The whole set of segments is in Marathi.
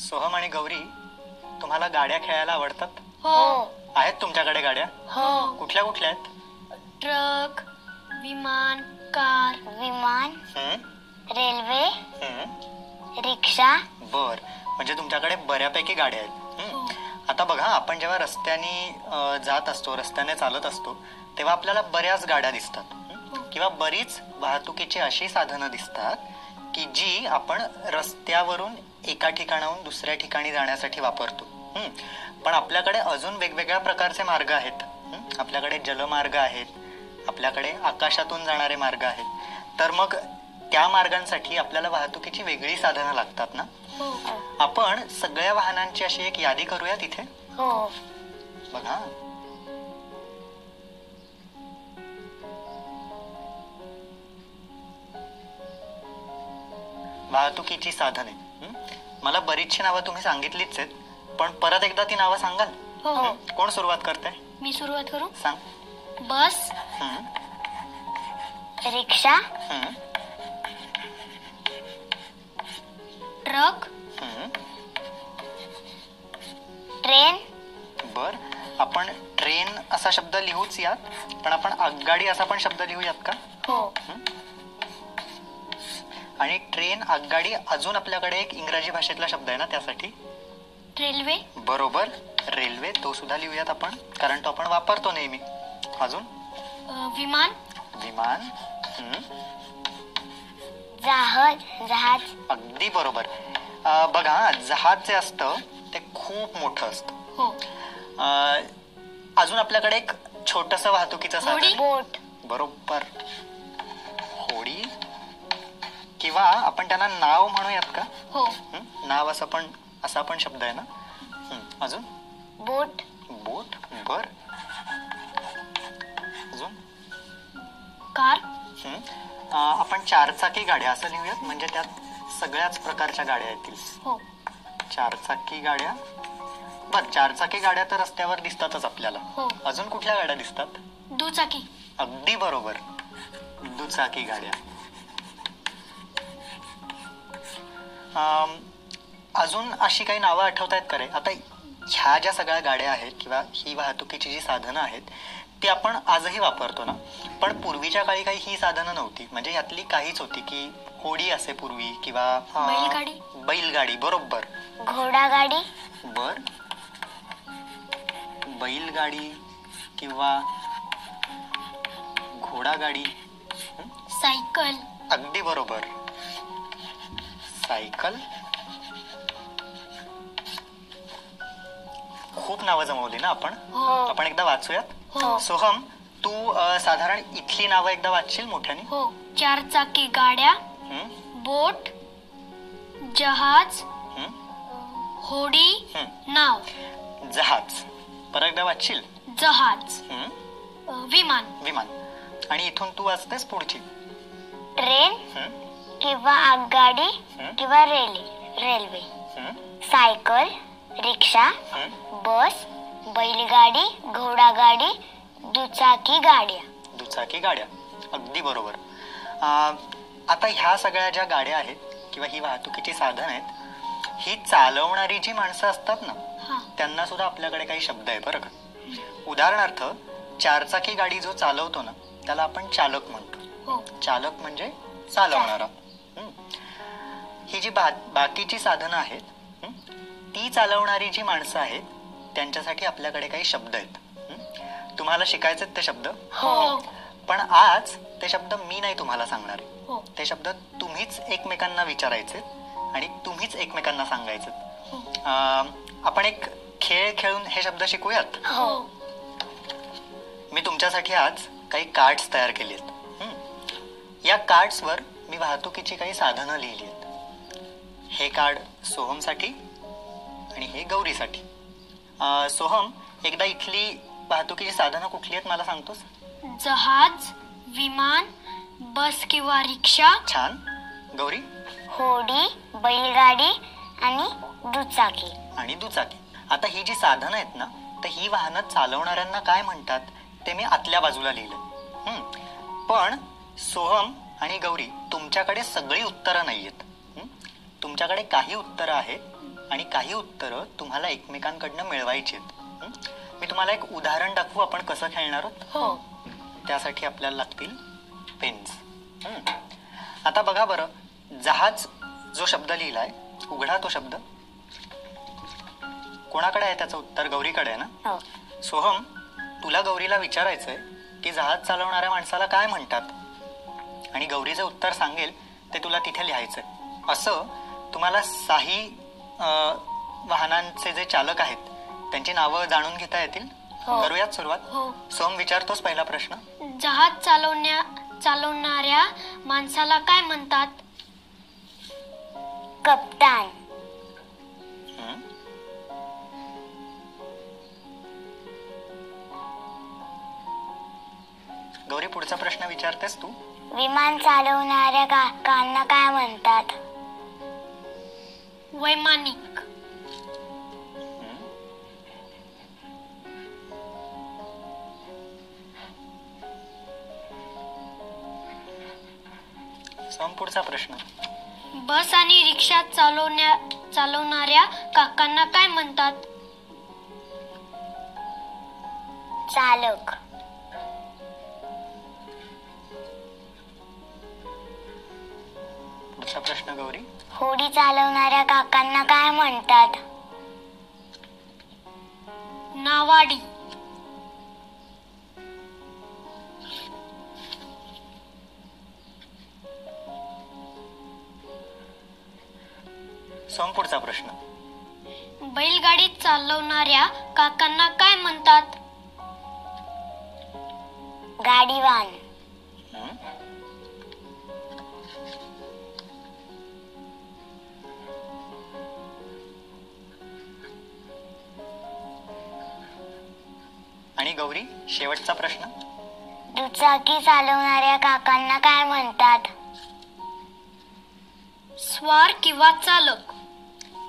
सोहम आणि गौरी, तुम्हाला गाड्या खेळायला आवडतात? हो. आहेत तुमच्याकडे गाड्या? हो. कुठल्या कुठल्या आहेत? ट्रक, विमान, कार. विमान, रेल्वे, रिक्षा. बर, म्हणजे तुमच्याकडे बऱ्यापैकी गाड्या आहेत. आता बघा, आपण जेव्हा रस्त्याने जात असतो, रस्त्याने चालत असतो, तेव्हा आपल्याला बऱ्याच गाड्या दिसतात किंवा बरीच वाहतुकीची अशी साधनं दिसतात की जी आपण रस्त्यावरून एका ठिकाणाहून दुसऱ्या ठिकाणी जाण्यासाठी वापरतो. पण आपल्याकडे अजून वेगवेगळ्या प्रकारचे मार्ग आहेत. आपल्याकडे जलमार्ग आहेत, आपल्याकडे आकाशातून जाणारे मार्ग आहेत. तर मग त्या मार्गांसाठी आपल्याला वाहतुकीची वेगळी साधनं लागतात ना. आपण सगळ्या वाहनांची अशी एक यादी करूया तिथे. बघा, वाहतुकीची साधने. मला बरीचशी नावं तुम्ही सांगितलीच आहेत, पण परत एकदा ती नावं सांगाल? कोण सुरुवात करते? मी सुरुवात करू. सांग. बस, रिक्षा, ट्रक, ट्रेन. बर, आपण ट्रेन असा शब्द लिहूच यात, पण आपण आगगाडी असा पण शब्द लिहूयात का? हो. आणि ट्रेन, आगगाडी, अजून आपल्याकडे एक इंग्रजी भाषेतला शब्द आहे ना त्यासाठी? रेल्वे. बरोबर, रेल्वे, तो सुद्धा लिहूयात आपण, कारण तो आपण वापरतो नेहमी. अजून? विमान. विमान. जहाज. अगदी बरोबर. बघा, जहाज जे असतं ते खूप मोठं असतं. हो. अजून आपल्याकडे एक छोटस वाहतुकीचं साधन. बोट. बरोबर, होडी, किंवा आपण त्यांना नाव म्हणूयात का? हो. नाव असा पण शब्द आहे ना. अजून? बोट. बोट. बर, अजून? कार. आपण चारचाकी गाड्या असं लिहूयात, म्हणजे त्यात सगळ्याच प्रकारच्या गाड्या येतील. हो. चारचाकी गाड्या. बर, चारचाकी गाड्या तर रस्त्यावर दिसतातच आपल्याला. हो. अजून कुठल्या गाड्या दिसतात? दुचाकी. अगदी बरोबर, दुचाकी गाड्या. अजून अशी काही नावं आठवत आहेत का रे? आता ह्या ज्या सगळ्या गाड्या आहेत किंवा ही वाहतुकीची जी साधनं आहेत ती आपण आजही वापरतो ना, पण पूर्वीच्या काळी काही ही साधनं नव्हती. म्हणजे यातली काहीच होती की होडी असे पूर्वी, किंवा बैलगाडी. बरोबर. घोडागाडी. बर, बैलगाडी किंवा घोडागाडी. सायकल. अगदी बरोबर, सायकल. खूप नावं जमवली ना आपण. आपण एकदा वाचूयात. सोहम, तू साधारण इथली नावं एकदा वाचशील मोठ्याने? हो. चारचाकी गाड्या, बोट, जहाज, होडी, नाव. जहाज. परत एकदा वाचशील? जहाज. विमान. विमान. आणि इथून तू वाचतेस पुढची? ट्रेन किंवा आगगाडी किंवा रेल्वे. सायकल, रिक्षा, बस, बैलगाडी, घोडागाडी, दुचाकी गाड्या. दुचाकी गाड्या. अगदी बरोबर. आता ह्या सगळ्या ज्या गाड्या आहेत किंवा ही वाहतुकीची साधन आहेत, ही चालवणारी जी माणसं असतात ना, त्यांना सुद्धा आपल्याकडे काही शब्द आहे बरं का. उदाहरणार्थ, चारचाकी गाडी जो चालवतो ना त्याला आपण चालक म्हणतो. चालक म्हणजे चालवणारा. ही जी बाकीची साधनं आहेत ती चालवणारी जी माणसं आहेत त्यांच्यासाठी आपल्याकडे काही शब्द आहेत. तुम्हाला शिकायचे ते शब्द? पण आज ते शब्द मी नाही तुम्हाला सांगणार आहे. ते शब्द तुम्हीच एकमेकांना विचारायचे आणि तुम्हीच एकमेकांना सांगायचे. आपण एक खेळ खेळून हे शब्द शिकूयात. मी तुमच्यासाठी आज काही कार्ड्स तयार केली आहेत. या कार्ड्सवर मी वाहतुकीची काही साधनं लिहिली आहेत. हे कार्ड सोहमसाठी आणि हे गौरीसाठी. सोहम, एकदा इथली वाहतुकीची साधनं कुठली आहेत मला सांगतोस? जहाज, विमान, बस किंवा रिक्षा. छान. गौरी? होडी, बैलगाडी आणि दुचाकी. आणि दुचाकी. आता ही जी साधनं आहेत ना, तर ही वाहनं चालवणाऱ्यांना काय म्हणतात ते मी आतल्या बाजूला लिहिलं. पण सोहम आणि गौरी, तुमच्याकडे सगळी उत्तरं नाहीयेत. तुमच्याकडे काही उत्तरं आहेत आणि काही उत्तरं तुम्हाला एकमेकांकडनं मिळवायची आहेत. मी तुम्हाला एक उदाहरण दाखवू आपण कसं खेळणार आहोत. हो. त्यासाठी आपल्याला लागतील पेन्स. आता बघा बरं, जहाज जो शब्द लिहिलाय, उघडा तो शब्द. कोणाकडे आहे त्याचं उत्तर? गौरीकडे आहे ना. हो. सोहम, तुला गौरीला विचारायचंय की जहाज चालवणाऱ्या माणसाला काय म्हणतात, आणि गौरी जे उत्तर सांगेल ते तुला तिथे लिहायचंय. असं तुम्हाला काही वाहनांचे जे चालक आहेत त्यांची नावं जाणून घेता येतील. हो. करूयात सुरुवात. हो. सोहम, विचारतोस पहिला प्रश्न. जहाज चालवणाऱ्या माणसाला काय म्हणतात? कप्तान. गौरी, पुढचा प्रश्न विचारतेस तू. विमान चालवणाऱ्या काकांना काय म्हणतात? वैमानिक. सोहम, पुढचा प्रश्न. बस आणि रिक्षा चालवणाऱ्या काकांना काय म्हणतात? चालक. पुढचा प्रश्न गौरी. होडी चालवणाऱ्या काकांना काय म्हणतात? नावाडी. सोहम, पुढचा प्रश्न. बैलगाडी चालवणाऱ्या काकांना काय म्हणतात? गाडीवान. आणि गौरी, शेवटचा प्रश्न. दुचाकी चालवणाऱ्या काकांना काय म्हणतात? स्वार किंवा चालक.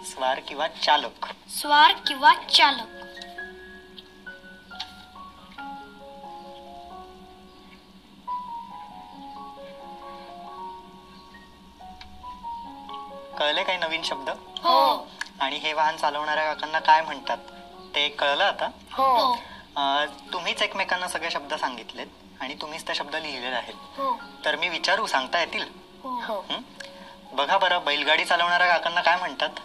स्वार किंवा चालक. स्वार किंवा चालक. कळले काही नवीन शब्द? हो. आणि हे वाहन चालवणाऱ्या काकांना काय म्हणतात ते कळलं आता? हो. तुम्हीच एकमेकांना सगळे शब्द सांगितलेत आणि तुम्हीच ते शब्द लिहिलेले आहेत. हो. तर मी विचारू, सांगता येतील? हो. बघा बरं, बैलगाडी चालवणाऱ्या काकांना काय म्हणतात?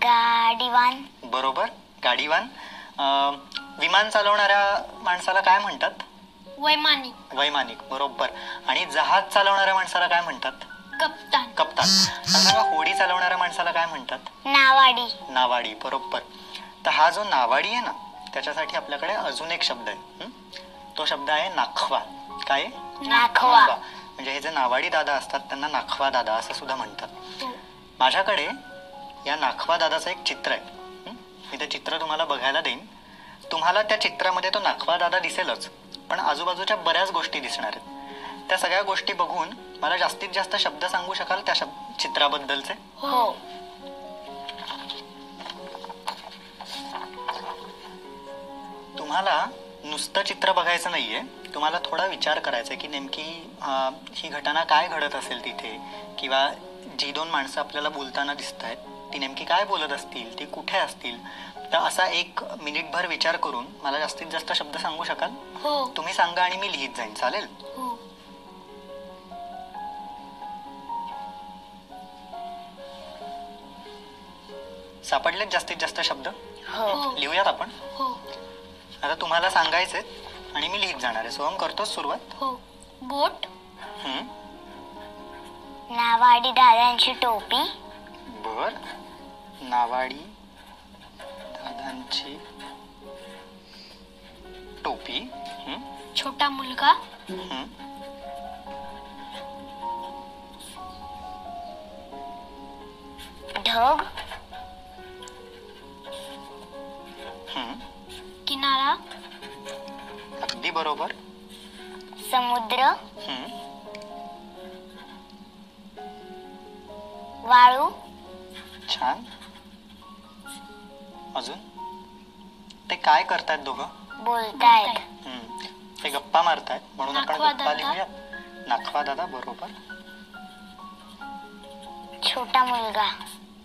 गाडीवान. बरोबर, गाडीवान. विमान चालवणाऱ्या माणसाला काय म्हणतात? वैमानिक. वैमानिक. बरोबर. आणि जहाज चालवणाऱ्या माणसाला काय म्हणतात? कप्तान. कप्तान. सांगा, होडी चालवणाऱ्या माणसाला काय म्हणतात? नावाडी. नावाडी. बरोबर. तर हा जो नावाडी आहे ना, त्याच्यासाठी आपल्याकडे अजून एक शब्द आहे. तो शब्द आहे नाखवा. काय? नाखवा. म्हणजे हे जे नावाडी दादा असतात त्यांना नाखवा दादा असं सुद्धा म्हणतात. हो. माझ्याकडे या नाखवा दादाचं एक चित्र आहे. मी ते चित्र तुम्हाला बघायला देईन. तुम्हाला त्या चित्रामध्ये तो नाखवा दादा दिसेलच, पण आजूबाजूच्या बऱ्याच गोष्टी दिसणार आहेत. त्या सगळ्या गोष्टी बघून मला जास्तीत जास्त शब्द सांगू शकाल त्या चित्राबद्दलचे? हो. तुम्हाला नुसतं चित्र बघायचं नाहीये, तुम्हाला थोडा विचार करायचा आहे की नेमकी ही घटना काय घडत असेल तिथे, किंवा जी दोन माणसं आपल्याला बोलताना दिसत आहेत ती नेमकी काय बोलत असतील, ती कुठे असतील. तर असा 1 मिनिटभर विचार करून मला जास्तीत जास्त शब्द सांगू शकाल? हो. तुम्ही सांगा आणि मी लिहित जाईन. चालेल? हो. सापडलेत जास्तीत जास्त शब्द? हो. लिहूयात आपण. हो. आता तुम्हाला सांगायचे आणि मी लिहित जाणार आहे. सोहम, करतोस सुरुवात? हो. बोट. नावाडी दादांची टोपी. बर. नावाडी दादांची टोपी. छोटा मुलगा. ढग. किनारा. अगदी बरोबर. समुद्र. वाळू. छान. अजून? ते काय करतायत दोघं? बोलतायत. ते गप्पा मारतायत म्हणून आपण नाखवा गप्पा दादा. लिहूया. नाखवा दादा. बरोबर. छोटा मुलगा.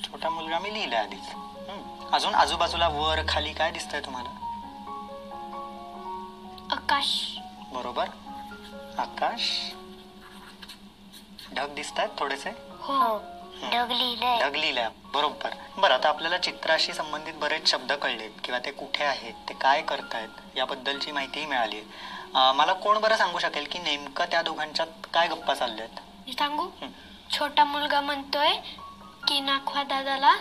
छोटा मुलगा मी लिहिलाय आधीच. अजून आजूबाजूला वर खाली काय दिसतंय तुम्हाला? आकाश. बरोबर, आकाश. ढग दिसतायत थोडेसे? हो. ढग लिहिलंय. ढग लिहिलंय, बरोबर. बरं, आता आपल्याला चित्राशी संबंधित बरेच शब्द कळलेत किंवा ते कुठे आहेत, ते काय करतायत याबद्दलची माहितीही मिळाली. मला कोण बरं सांगू शकेल की नेमकं त्या दोघांच्यात काय गप्पा चालल्यात? मी सांगू? छोटा मुलगा म्हणतोय की नाखवा दादाला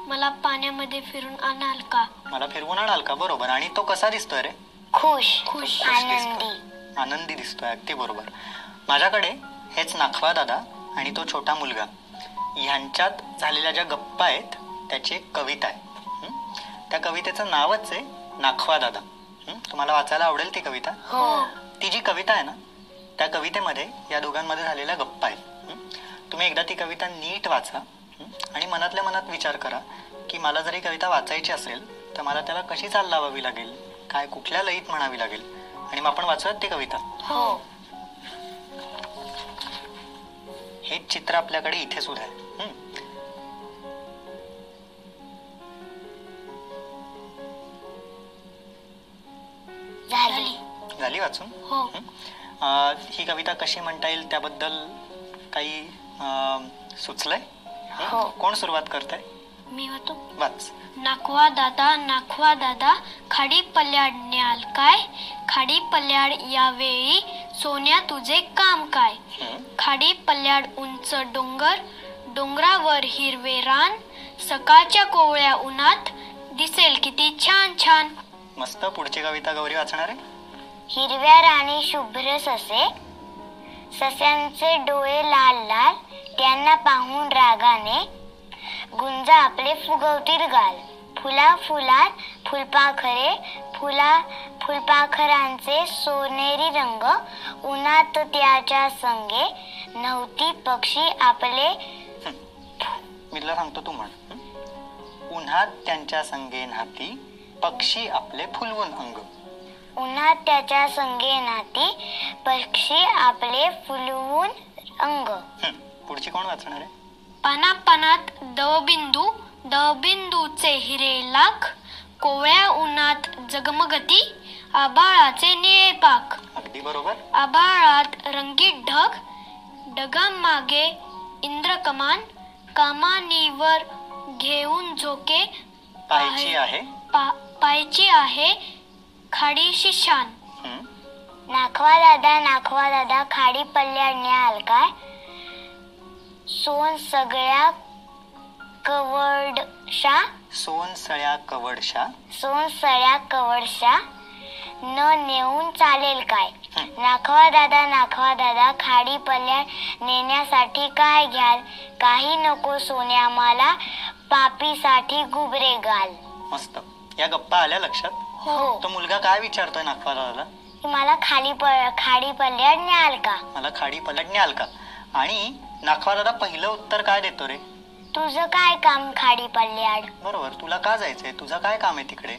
मला पाण्यामध्ये फिरून आणाल का? मला फिरवून आणाल का? बरोबर. आणि तो कसा दिसतोय रे? खुश. खुश. आनंदी. आनंदी दिसतोय, अगदी बरोबर. माझ्याकडे हेच नाखवा दादा आणि तो छोटा मुलगा ह्यांच्यात झालेल्या ज्या गप्पा आहेत त्याची एक कविता आहे. त्या कवितेचं नावच आहे नाखवा दादा. तुम्हाला वाचायला आवडेल ती कविता? हो. ती जी कविता आहे ना, त्या कवितेमध्ये या दोघांमध्ये झालेल्या गप्पा आहेत. तुम्ही एकदा ती कविता नीट वाचा आणि मनातल्या मनात विचार करा की मला जर ही कविता वाचायची असेल तर मला त्याला कशी चाल लावावी लागेल, काय कुठल्या लयीत म्हणावी लागेल, आणि मग आपण वाचूयात ती कविता. हो. हे चित्र आपल्याकडे इथे सुद्धा आहे. झाली. झाली वाचून? हो. ही कविता कशी म्हणता येईल त्याबद्दल काही सुचलंय? हो. कोण सुरुवात करताय? मी होतो. वाच. नाखवा दादा खाडी पल्याड न्याल काय? खाडी पल्याड यावेळी सोन्या तुझे काम काय? खाडी पल्याड उंच डोंगर, डोंगरावर हिरवे रान, सकाळच्या कोवळ्या उन्हात दिसेल किती छान छान. मस्त. पुढची कविता गौरी वाचणार आहे. हिरव्या राणी शुभ्र ससे, सस्यांचे डोळे लाल लाल, त्यांना पाहून रागाने गुंजा आपले फुगवतील गाल. फुला फुलात फुलपाखरे, फुलपाखरांचे सोनेरी रंग, उन्हात त्याच्या संगे नव्हती पक्षी आपले. मी तुला सांगतो, तू म्हण. उन्हात त्यांच्या संगे नाती, पक्षी आपले फुलवून अंग. उन्हात त्याच्या संगे नाती, पक्षी आपले फुलवून अंग. पुढची कोण वाचणार आहे? पानापानात दवबिंदू, दवबिंदूचे हिरे लाख, कोवळ्या उन्हात जगमगती, आभाळाचे निळे पाख. अगदी बरोबर. आभाळात रंगीत ढग, ढगांमागे इंद्रकमान, कमानीवर घेऊन झोके पाहायची आहे. पायची आहे खाडीशी शान. नाखवा दादा खाडी पल्ल्याड न्याल काय? सोन सगळ्या कवडशा, सोन सळ्या कवडशा, सोन सळ्या कवडशा न नेऊन चालेल काय? नाखवा दादा खाडी पल्ल्याड नेण्यासाठी काय घ्याल? काही नको सोन्या मला, पापीसाठी गुबरे गाल. मस्त. या गप्पा आल्या लक्षात? हो. तो मुलगा काय विचारतोय नाखवा दादाला? मला खाडी पल्ल्याड न्याल का? मला खाडी पलट न्याल का? आणि नाखवा दादा पहिलं उत्तर काय देतो रे? तुझं काय काम खाडी पल्ल्याड? बरोबर. तुला का जायचंय? तुझं काय काम आहे तिकडे?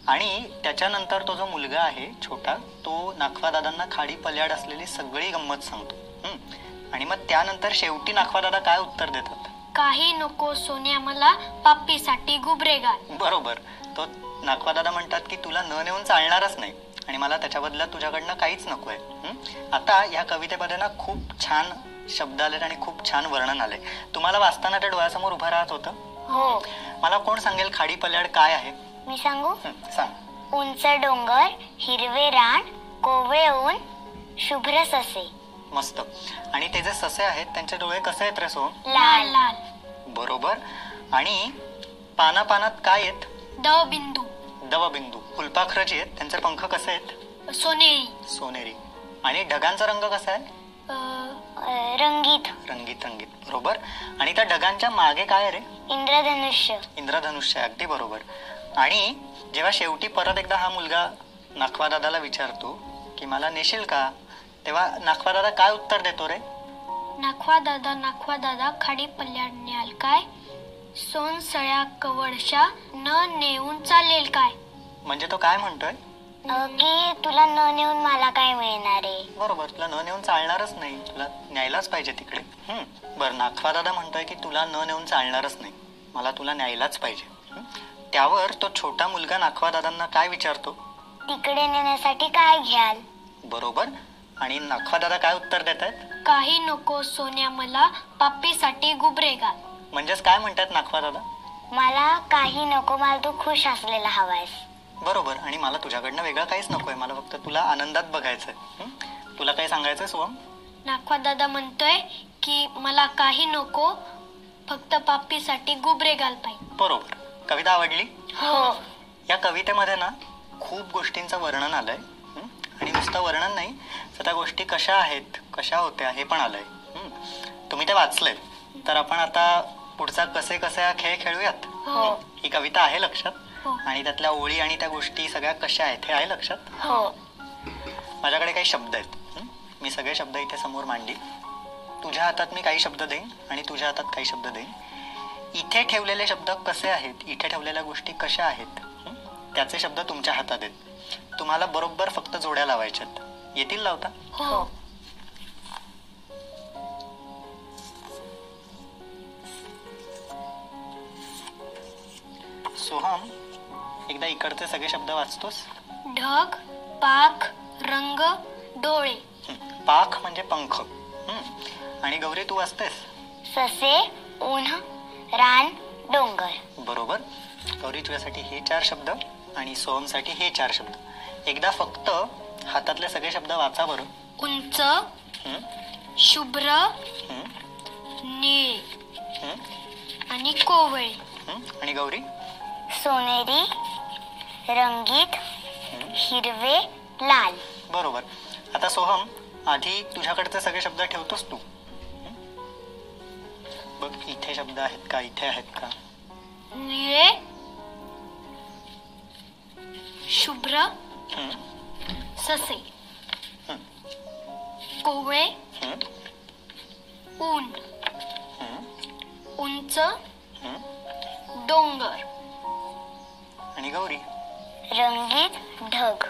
आणि त्याच्यानंतर तो जो मुलगा आहे छोटा, तो नाखवा दादांना खाडी पल्याड असलेली सगळी गंमत सांगतो. आणि मग त्यानंतर शेवटी नाखवा दादा काय उत्तर देतात? काही नको सोन्या मला, पापीसाठी गुबरे गाल. बरोबर. तो नाखवा दादा म्हणतात की तुला न नेऊन चालणारच नाही आणि मला त्याच्या बदल्यात तुझ्याकडनं काहीच नकोय. आता या कवितेमध्ये ना खूप छान शब्द आलेत आणि खूप छान वर्णन आलंय. तुम्हाला वाचताना त्या डोळ्यासमोर उभं राहत होतं? हो. मला कोण सांगेल खाडी पल्याड काय आहे? मी सांगू? सांग. उंच डोंगर, हिरवे रान, कोवळे ऊन, शुभ्र ससे. मस्त. आणि ते जे ससे आहेत त्यांचे डोळे कसे आहेत रे सोन? लाल लाल. बरोबर. आणि पानापानात काय आहेत? दवबिंदू. दवबिंदू. फुलपाखरं जी आहेत त्यांचे पंख कसे आहेत? सोनेरी. सोनेरी. आणि ढगांचा रंग कसा आहे? रंगीत. रंगीत रंगीत. बरोबर. आणि त्या ढगांच्या मागे काय रे? इंद्रधनुष्य. इंद्रधनुष्य. अगदी बरोबर. आणि जेव्हा शेवटी परत एकदा हा मुलगा नाखवा दादाला विचारतो की मला नेशील का, तेव्हा नाखवा दादा काय उत्तर देतो रे? नाखवा दादा खाडी पल्याड न्याल काय? सोन सळ्या कवडशा न नेऊन चालेल काय? म्हणजे तो काय म्हणतोय? की तुला न नेऊन मला काय मिळणार आहे? बरोबर. तुला न नेऊन चालणारच नाही, तुला न्यायलाच पाहिजे तिकडे. बरं, नाखवा दादा म्हणतोय की तुला न नेऊन चालणारच नाही, मला तुला न्यायलाच पाहिजे. त्यावर तो छोटा मुलगा नाखवा दादांना काय विचारतो? तिकडे नेण्यासाठी काय घ्याल? बरोबर. आणि नाखवा दादा काय उत्तर देत आहेत? काही नको सोन्या मला, पापीसाठी गुबरे घाल. म्हणजेच काय म्हणतात नाखवा दादा? मला काही नको, मला तू खुश असलेला हवायस. बरोबर. आणि मला तुझ्याकडनं वेगळं काहीच नकोय, मला फक्त तुला आनंदात बघायचंय. तुला काय सांगायचंय सोहम? नाखवा दादा म्हणतोय की मला काही नको, फक्त पापीसाठी गुबरे घाल पाहिजे. बरोबर. कविता आवडली? हो. या कवितेमध्ये ना खूप गोष्टींचं वर्णन आलंय. आणि नुसतं वर्णन नाही, तर त्या गोष्टी कशा आहेत, कशा होत्या हे पण आलंय. तुम्ही ते वाचलंय तर आपण आता पुढचा कसे कसे हा खेळ खेळूयात. हो. ही कविता आहे लक्षात? हो. आणि त्यातल्या ओळी आणि त्या गोष्टी सगळ्या कशा आहेत हे आहे लक्षात? हो. माझ्याकडे काही शब्द आहेत. मी सगळे शब्द इथे समोर मांडली. तुझ्या हातात मी काही शब्द देईन आणि तुझ्या हातात काही शब्द देईन. इथे ठेवलेले शब्द कसे आहेत, इथे ठेवलेल्या गोष्टी कशा आहेत, त्याचे शब्द तुमच्या हातात आहेत. तुम्हाला बरोबर फक्त जोड्या लावायच्यात. येतील लावता? हो. सोहम, एकदा इकडचे सगळे शब्द वाचतोस? ढग, पाख, रंग, डोळे. पाख म्हणजे पंख. आणि गौरी तू वाचतेस? ससे, ऊन, रान, डोंगर. बरोबर. गौरी तुझ्यासाठी हे 4 शब्द आणि सोहमसाठी हे 4 शब्द. एकदा फक्त हातातले सगळे शब्द वाचा बरं. उंच, शुभ्र, निळे आणि कोवळे. आणि गौरी? सोनेरी, रंगीत, हिरवे, लाल. बरोबर. आता सोहम, आधी तुझ्याकडचे सगळे शब्द ठेवतोस तू? बघ, इथे शब्द आहेत का, इथे आहेत का? निळे, शुभ्र, ससे, कोवळे, ऊन, उंच, डोंगर. आणि गौरी? रंगीत, ढग,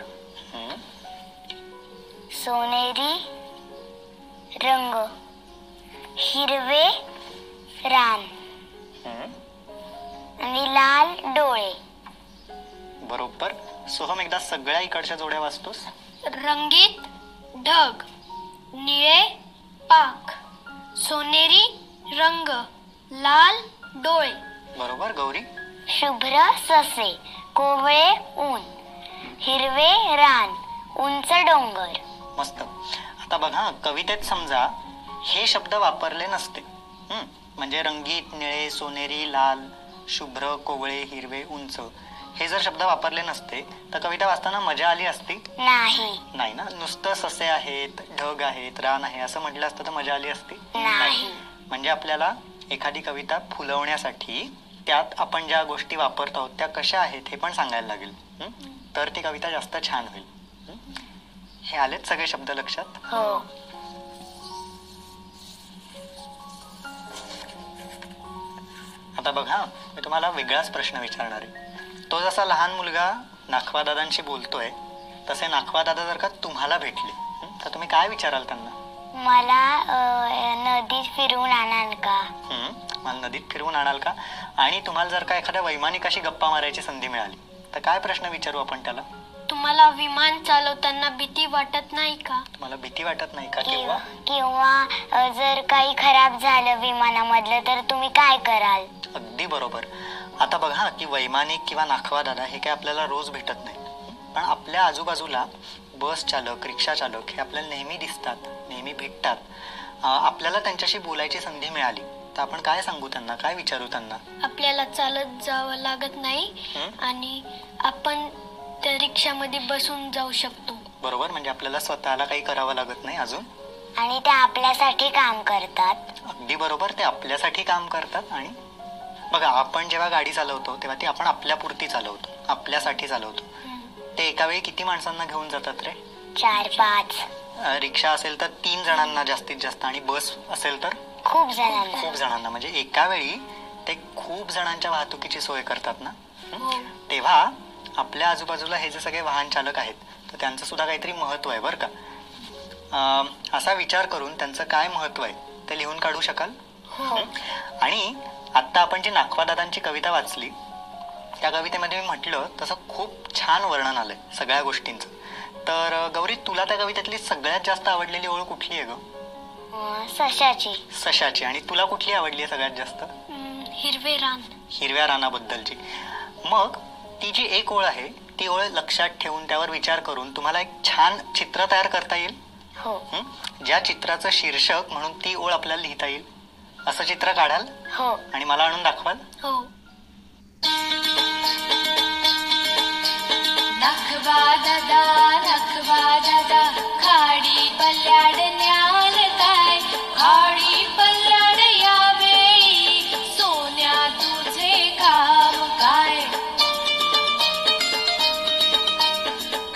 सोनेरी रंग, हिरवे रान आणि लाल डोळे. बरोबर. सोहम, एकदा सगळ्या इकडच्या जोड्या वाचतोस? रंगीत ढग, निळे पाख, सोनेरी रंग, लाल डोळे. बरोबर. गौरी? शुभ्र ससे, कोवळे ऊन, हिरवे रान, उंच डोंगर. मस्त. आता बघा, कवितेत समजा हे शब्द वापरले नसते, म्हणजे रंगीत, निळे, सोनेरी, लाल, शुभ्र, कोवळे, हिरवे, उंच, हे जर शब्द वापरले नसते तर कविता वाचताना मजा आली असती? नाही ना. नुसतं ससे आहेत, ढग आहेत, रान आहे असं म्हटलं असतं तर मजा आली असती? नाही. म्हणजे आपल्याला एखादी कविता फुलवण्यासाठी त्यात आपण ज्या गोष्टी वापरत आहोत त्या कशा आहेत हे पण सांगायला लागेल. तर ती कविता जास्त छान होईल. हे आलेत सगळे शब्द लक्षात? हो. आता बघा, मी तुम्हाला वेगळाच प्रश्न विचारणार आहे. तो जसा लहान मुलगा नाखवा दादांशी बोलतोय तसे नाखवा दादा जर का तुम्हाला भेटले तर तुम्ही काय विचाराल त्यांना? मला नदीत फिरवून आणाल का? मला नदीत फिरवून आणाल का? आणि तुम्हाला जर का एखाद्या वैमानिकाशी गप्पा मारायची संधी मिळाली तर काय प्रश्न विचारू आपण त्याला? तुम्हाला विमान चालवताना भीती वाटत नाही का? तुम्हाला भीती वाटत नाही का? किंवा जर काही खराब झालं विमानामधलं तर तुम्ही काय कराल? अगदी बरोबर. आता बघा की वैमानिक किंवा नाखवा दादा हे काय आपल्याला रोज भेटत नाही, पण आपल्या आजूबाजूला बस चालक, रिक्षा चालक हे आपल्याला नेहमी दिसतात, नेहमी भेटतात. आपल्याला त्यांच्याशी बोलायची संधी मिळाली तर आपण काय सांगू त्यांना, काय विचारू त्यांना? आपल्याला चालत जावं लागत नाही आणि आपण त्या रिक्षामध्ये बसून जाऊ शकतो. बरोबर. म्हणजे आपल्याला स्वतःला काही करावं लागत नाही अजून. आणि ते आपल्यासाठी काम करतात. अगदी बरोबर. ते आपल्यासाठी काम करतात. आणि बघा, आपण जेव्हा गाडी चालवतो तेव्हा ती आपण आपल्यापुरती चालवतो, आपल्यासाठी चालवतो. ते एका वेळी किती माणसांना घेऊन जातात रे? 4-5. रिक्षा असेल तर 3 जणांना जास्तीत जास्त, आणि बस असेल तर खूप खूप जणांना. म्हणजे एका वेळी ते खूप जणांच्या वाहतुकीची सोय करतात ना. तेव्हा आपल्या आजूबाजूला हे जे सगळे वाहन चालक आहेत तर त्यांचं सुद्धा काहीतरी महत्व आहे बरं का. असा विचार करून त्यांचं काय महत्व आहे ते लिहून काढू शकाल? हो. आणि आत्ता आपण जी नाखवा दादांची कविता वाचली त्या कवितेमध्ये मी म्हटलं तसं खूप छान वर्णन आलंय सगळ्या गोष्टींचं. तर गौरी, तुला त्या कवितेतली सगळ्यात जास्त आवडलेली ओळ कुठली आहे ग? सशाची. सशाची. आणि तुला कुठली आवडली आहे सगळ्यात जास्त? हिरवे रान. हिरव्या रानाबद्दलची. मग ती जी एक ओळ आहे ती ओळ लक्षात ठेवून त्यावर विचार करून तुम्हाला एक छान चित्र तयार करता येईल. हो. ज्या चित्राचं शीर्षक म्हणून ती ओळ आपल्याला लिहिता येईल असं चित्र काढाल? हो. आणि मला आणून दाखवाल? हो. नखवा दादा खाडी पल्याड न्याल काय, खाडी पल्याड यावेळी सोन्या तुझे काम काय.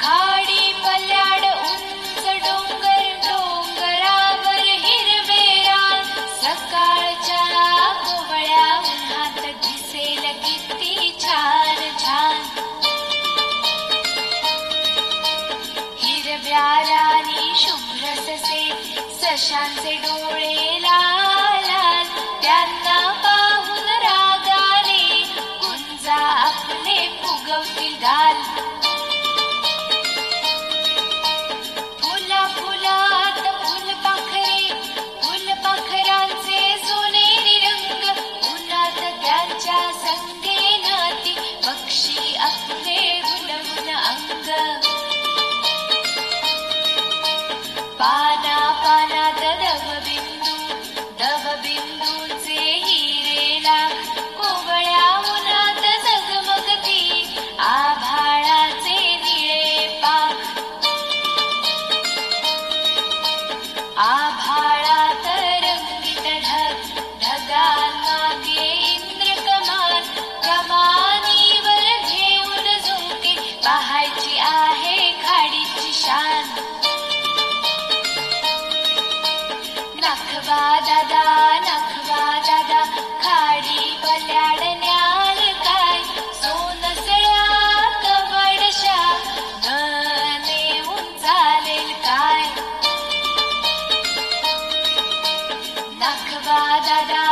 खाडी पल्याड उंच डोंगर, डोंगरावर हिरवे रान, सकाळच्या कोवळ्या उन्हात दिसेल किती छान छान. हिरव्या रानी शुभ्र ससे, सशांचे डोळे लाल लाल, त्यांना पाहून रागाने गुंजा आपले फुगवतील गाल. फुला फुलात फुलपाखरे, फुलपाखरांचे सोनेरी रंग, उन्हात त्यांच्या संगे नाती, पक्षी आपले हुलहुल अंग. पाना पानात दवबिंदूचे हिरे लाग, कोवळ्या उन्हात झगमगती आभाळाचे निळे पाख. आभाळात रंगीत ढग, ढगांमागे इंद्रकमान, कमानीवर घेऊन झोके पाहायची आहे खाडीची शान. नखवा दादा खाडी पल्याड न्याल काय, सोनसळ्या कवडशा नेऊन चालेल काय. नखवा दादा